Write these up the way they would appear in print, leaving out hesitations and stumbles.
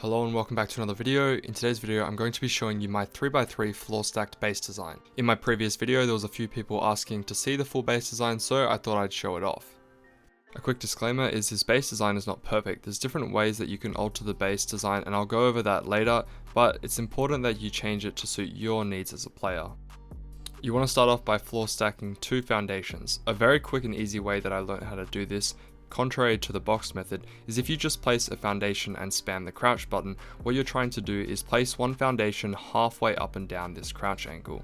Hello and welcome back to another video. In today's video I'm going to be showing you my 3x3 floor stacked base design. In my previous video there was a few people asking to see the full base design, so I thought I'd show it off. A quick disclaimer is this base design is not perfect. There's different ways that you can alter the base design and I'll go over that later, but it's important that you change it to suit your needs as a player. You want to start off by floor stacking 2 foundations. A very quick and easy way that I learned how to do this, contrary to the box method, is if you just place a foundation and spam the crouch button, what you're trying to do is place one foundation halfway up and down this crouch angle.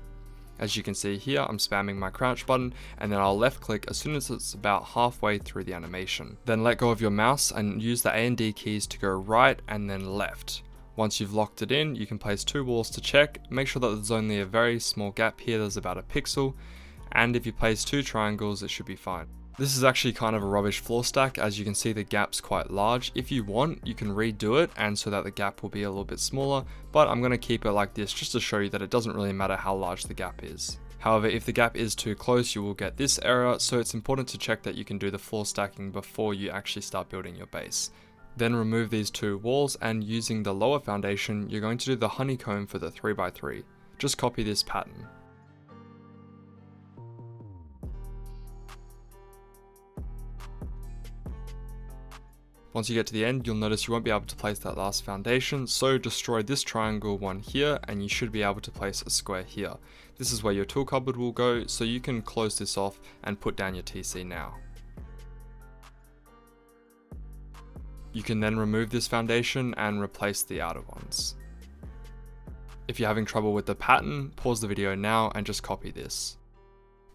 As you can see here, I'm spamming my crouch button and then I'll left click as soon as it's about halfway through the animation. Then let go of your mouse and use the A and D keys to go right and then left. Once you've locked it in, you can place 2 walls to check, make sure that there's only a very small gap here, there's about a pixel, and if you place 2 triangles it should be fine. This is actually kind of a rubbish floor stack, as you can see the gap's quite large. If you want, you can redo it and so that the gap will be a little bit smaller, but I'm going to keep it like this just to show you that it doesn't really matter how large the gap is. However, if the gap is too close, you will get this error, so it's important to check that you can do the floor stacking before you actually start building your base. Then remove these 2 walls, and using the lower foundation, you're going to do the honeycomb for the 3x3. Just copy this pattern. Once you get to the end, you'll notice you won't be able to place that last foundation, so destroy this triangle one here and you should be able to place a square here. This is where your tool cupboard will go, so you can close this off and put down your TC now. You can then remove this foundation and replace the outer ones. If you're having trouble with the pattern, pause the video now and just copy this.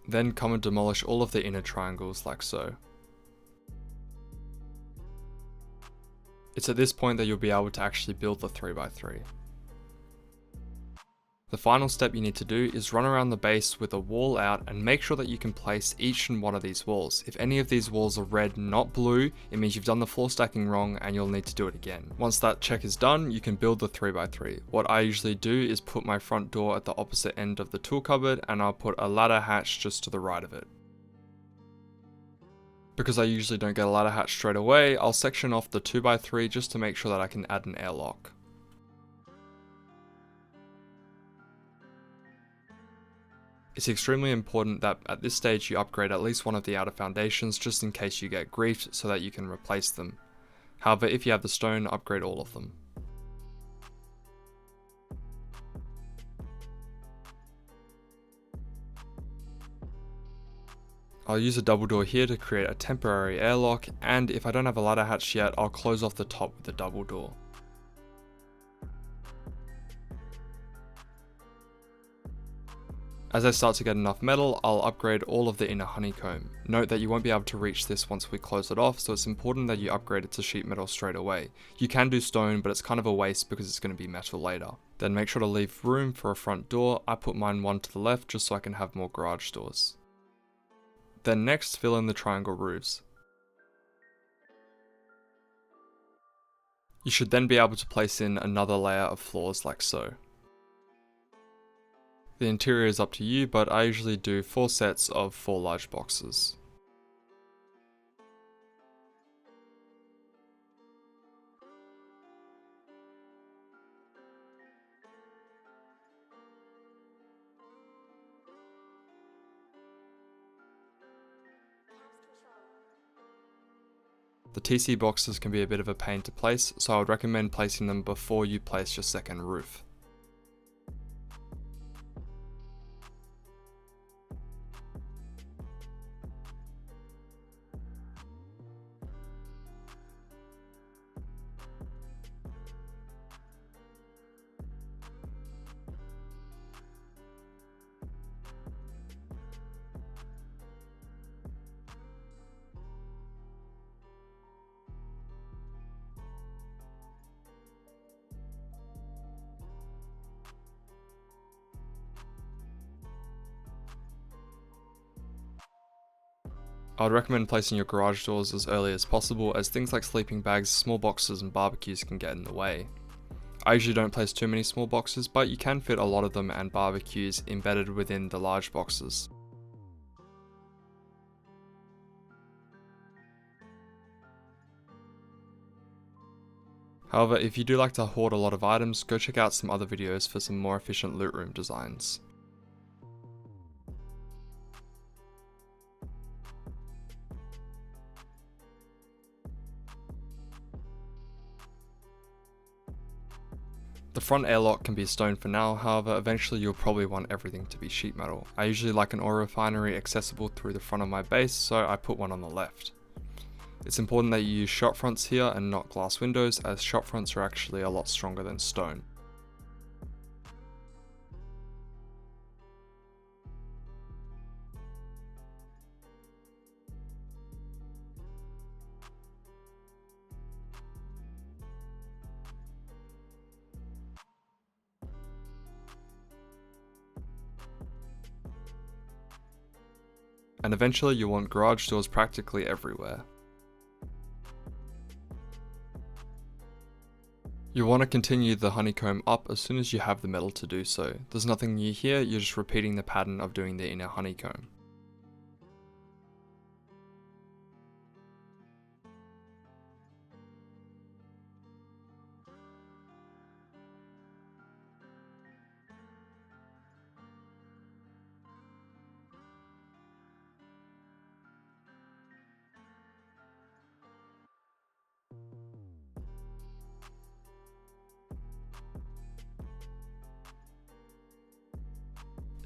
Then come and demolish all of the inner triangles like so. It's at this point that you'll be able to actually build the 3x3. The final step you need to do is run around the base with a wall out and make sure that you can place each and one of these walls. If any of these walls are red, not blue, it means you've done the floor stacking wrong and you'll need to do it again. Once that check is done, you can build the 3x3. What I usually do is put my front door at the opposite end of the tool cupboard and I'll put a ladder hatch just to the right of it. Because I usually don't get a ladder hatch straight away, I'll section off the 2x3 just to make sure that I can add an airlock. It's extremely important that at this stage you upgrade at least one of the outer foundations just in case you get griefed so that you can replace them. However, if you have the stone, upgrade all of them. I'll use a double door here to create a temporary airlock, and if I don't have a ladder hatch yet, I'll close off the top with the double door. As I start to get enough metal, I'll upgrade all of the inner honeycomb. Note that you won't be able to reach this once we close it off, so it's important that you upgrade it to sheet metal straight away. You can do stone, but it's kind of a waste because it's going to be metal later. Then make sure to leave room for a front door. I put mine one to the left just so I can have more garage doors. Then next, fill in the triangle roofs. You should then be able to place in another layer of floors like so. The interior is up to you, but I usually do 4 sets of 4 large boxes. The TC boxes can be a bit of a pain to place, so I would recommend placing them before you place your second roof. I would recommend placing your garage doors as early as possible, as things like sleeping bags, small boxes and barbecues can get in the way. I usually don't place too many small boxes, but you can fit a lot of them and barbecues embedded within the large boxes. However, if you do like to hoard a lot of items, go check out some other videos for some more efficient loot room designs. The front airlock can be stone for now, however eventually you'll probably want everything to be sheet metal. I usually like an ore refinery accessible through the front of my base, so I put one on the left. It's important that you use shot fronts here and not glass windows, as shot fronts are actually a lot stronger than stone. And eventually you'll want garage doors practically everywhere. You want to continue the honeycomb up as soon as you have the metal to do so. There's nothing new here, you're just repeating the pattern of doing the inner honeycomb.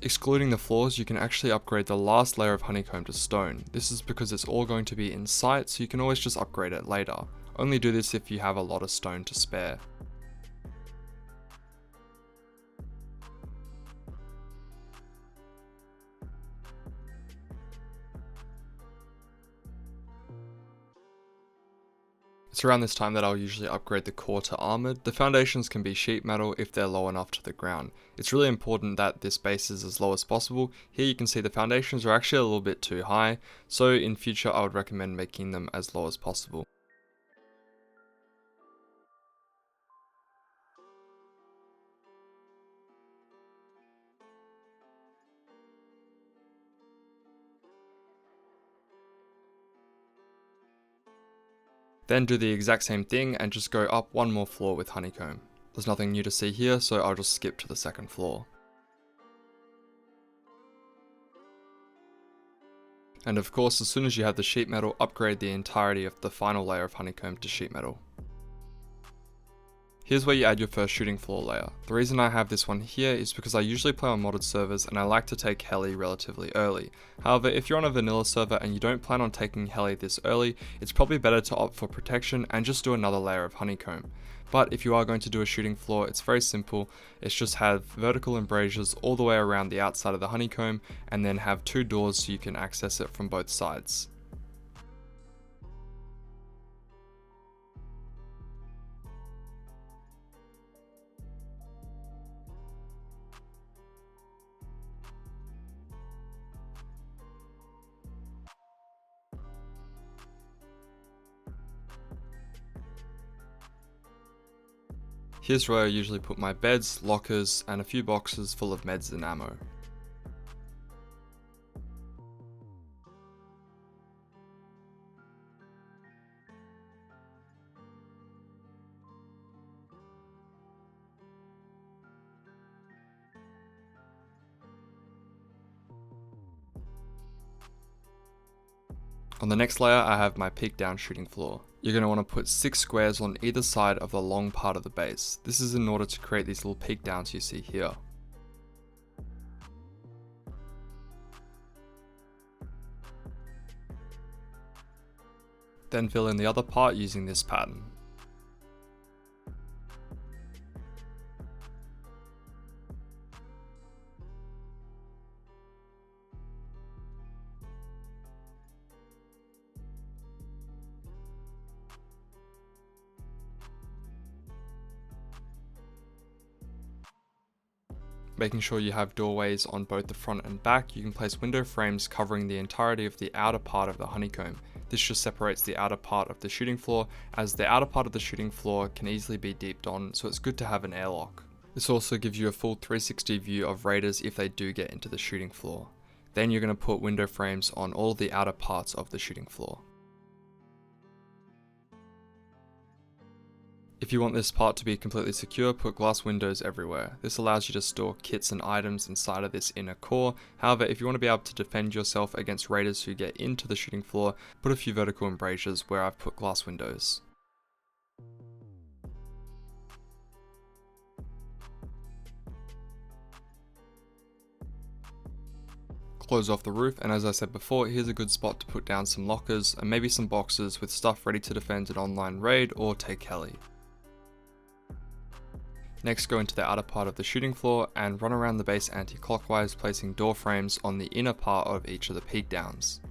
Excluding the floors, you can actually upgrade the last layer of honeycomb to stone. This is because it's all going to be in sight, so you can always just upgrade it later. Only do this if you have a lot of stone to spare. It's around this time that I'll usually upgrade the core to armoured. The foundations can be sheet metal if they're low enough to the ground. It's really important that this base is as low as possible. Here you can see the foundations are actually a little bit too high, so in future I would recommend making them as low as possible. Then do the exact same thing and just go up one more floor with honeycomb. There's nothing new to see here, so I'll just skip to the second floor. And of course, as soon as you have the sheet metal, upgrade the entirety of the final layer of honeycomb to sheet metal. Here's where you add your first shooting floor layer. The reason I have this one here is because I usually play on modded servers and I like to take heli relatively early. However, if you're on a vanilla server and you don't plan on taking heli this early, it's probably better to opt for protection and just do another layer of honeycomb. But if you are going to do a shooting floor, it's very simple. It's just have vertical embrasures all the way around the outside of the honeycomb and then have two doors so you can access it from both sides. Here's where I usually put my beds, lockers, and a few boxes full of meds and ammo. On the next layer, I have my peek down shooting floor. You're going to want to put 6 squares on either side of the long part of the base. This is in order to create these little peek downs you see here. Then fill in the other part using this pattern. Making sure you have doorways on both the front and back, you can place window frames covering the entirety of the outer part of the honeycomb. This just separates the outer part of the shooting floor, as the outer part of the shooting floor can easily be deeped on, so it's good to have an airlock. This also gives you a full 360 view of raiders if they do get into the shooting floor. Then you're going to put window frames on all the outer parts of the shooting floor. If you want this part to be completely secure, put glass windows everywhere. This allows you to store kits and items inside of this inner core. However, if you want to be able to defend yourself against raiders who get into the shooting floor, put a few vertical embrasures where I've put glass windows. Close off the roof, and as I said before, here's a good spot to put down some lockers and maybe some boxes with stuff ready to defend an online raid or take heli. Next, go into the outer part of the shooting floor and run around the base anti-clockwise, placing door frames on the inner part of each of the peak downs.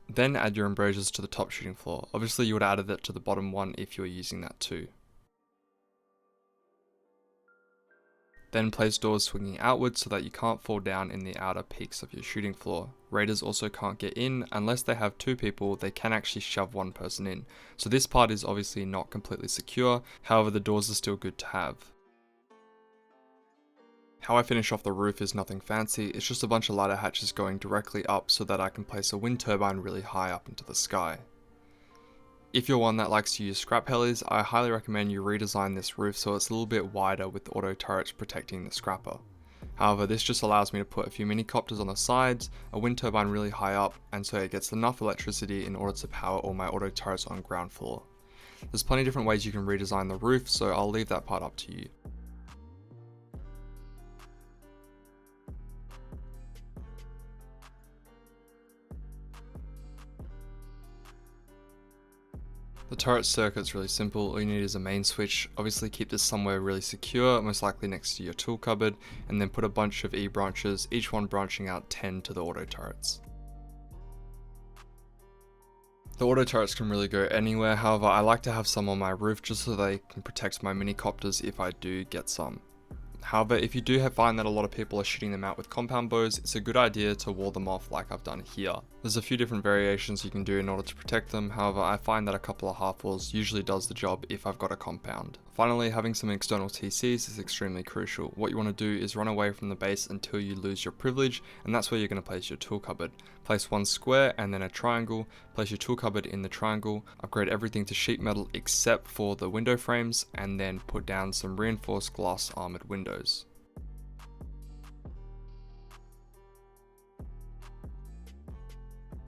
Then add your embroiders to the top shooting floor. Obviously you would have added it to the bottom one if you were using that too. Then place doors swinging outwards so that you can't fall down in the outer peaks of your shooting floor. Raiders also can't get in unless they have two people. They can actually shove one person in. So this part is obviously not completely secure, however the doors are still good to have. How I finish off the roof is nothing fancy, it's just a bunch of ladder hatches going directly up so that I can place a wind turbine really high up into the sky. If you're one that likes to use scrap helis, I highly recommend you redesign this roof so it's a little bit wider with auto turrets protecting the scrapper. However, this just allows me to put a few mini copters on the sides, a wind turbine really high up, and so it gets enough electricity in order to power all my auto turrets on ground floor. There's plenty of different ways you can redesign the roof, so I'll leave that part up to you. The turret circuit's really simple. All you need is a main switch. Obviously keep this somewhere really secure, most likely next to your tool cupboard, and then put a bunch of E branches, each one branching out 10 to the auto turrets. The auto turrets can really go anywhere, however I like to have some on my roof just so they can protect my mini copters if I do get some. However, if you do find that a lot of people are shooting them out with compound bows, it's a good idea to wall them off like I've done here. There's a few different variations you can do in order to protect them, however I find that a couple of half walls usually does the job if I've got a compound. Finally, having some external TCs is extremely crucial. What you want to do is run away from the base until you lose your privilege, and that's where you're going to place your tool cupboard. Place one square and then a triangle, place your tool cupboard in the triangle, upgrade everything to sheet metal except for the window frames, and then put down some reinforced glass armored windows.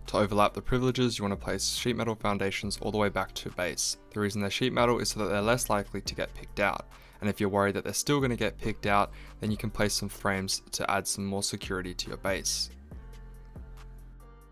To overlap the privileges, you want to place sheet metal foundations all the way back to base. The reason they're sheet metal is so that they're less likely to get picked out. And if you're worried that they're still going to get picked out, then you can place some frames to add some more security to your base.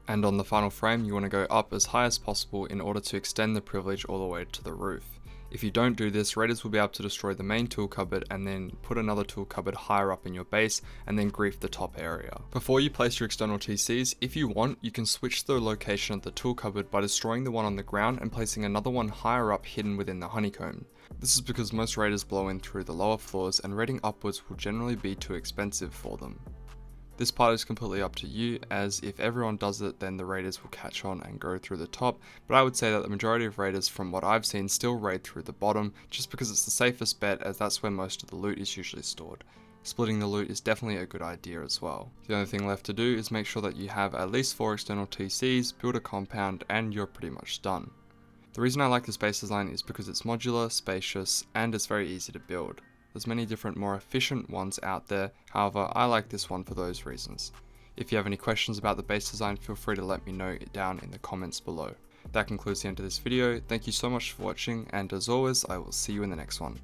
And on the final frame, you want to go up as high as possible in order to extend the privilege all the way to the roof. If you don't do this, raiders will be able to destroy the main tool cupboard and then put another tool cupboard higher up in your base and then grief the top area. Before you place your external TCs, if you want, you can switch the location of the tool cupboard by destroying the one on the ground and placing another one higher up hidden within the honeycomb. This is because most raiders blow in through the lower floors and raiding upwards will generally be too expensive for them. This part is completely up to you, as if everyone does it then the raiders will catch on and go through the top, but I would say that the majority of raiders from what I've seen still raid through the bottom just because it's the safest bet, as that's where most of the loot is usually stored. Splitting the loot is definitely a good idea as well. The only thing left to do is make sure that you have at least 4 external TCs, build a compound, and you're pretty much done. The reason I like this base design is because it's modular, spacious, and it's very easy to build. There's many different more efficient ones out there, however I like this one for those reasons. If you have any questions about the base design, feel free to let me know down in the comments below. That concludes the end of this video. Thank you so much for watching, and as always I will see you in the next one.